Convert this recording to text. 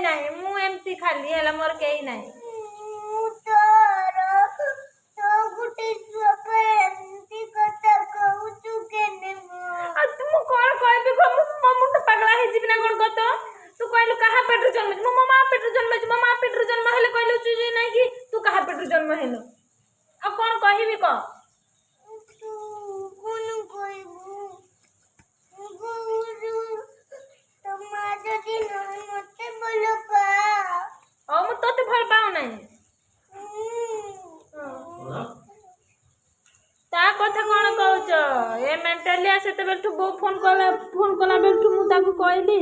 ନାହିଁ ମୁଁ ଏମିତି ଖାଲି ହେଲା ମୋର କେହି ନାହିଁ। ମୁଁ କଣ କହିବି ମୋ ମୁଣ୍ଡ ପାଗଳା ହେଇଯିବି ନା କଣ କତ? ତୁ କହିଲୁ କାହା ପେଟରୁ ଜନ୍ମ ମୁଁ ମୋ ମା ପେଟରୁ ଜନ୍ମ ହେଇଛି। ମୋ ମା ପେଟରୁ ଜନ୍ମ ହେଲେ କହିଲୁ ନାଇଁ କି ତୁ କାହା ପେଟରୁ ଜନ୍ମ ହେଲୁ? ଆଉ କଣ କହିବି କହ? ମୁଁ ତତେ ଭଲ ପାଉନାହିଁ। ତା କଥା କଣ କହୁଛ? ଏ ମେଣ୍ଟାଲିଆ ସେତେବେଳଠୁ ବୋଉ ଫୋନ କଲା ବେଳଠୁ ମୁଁ ତାକୁ କହିଲି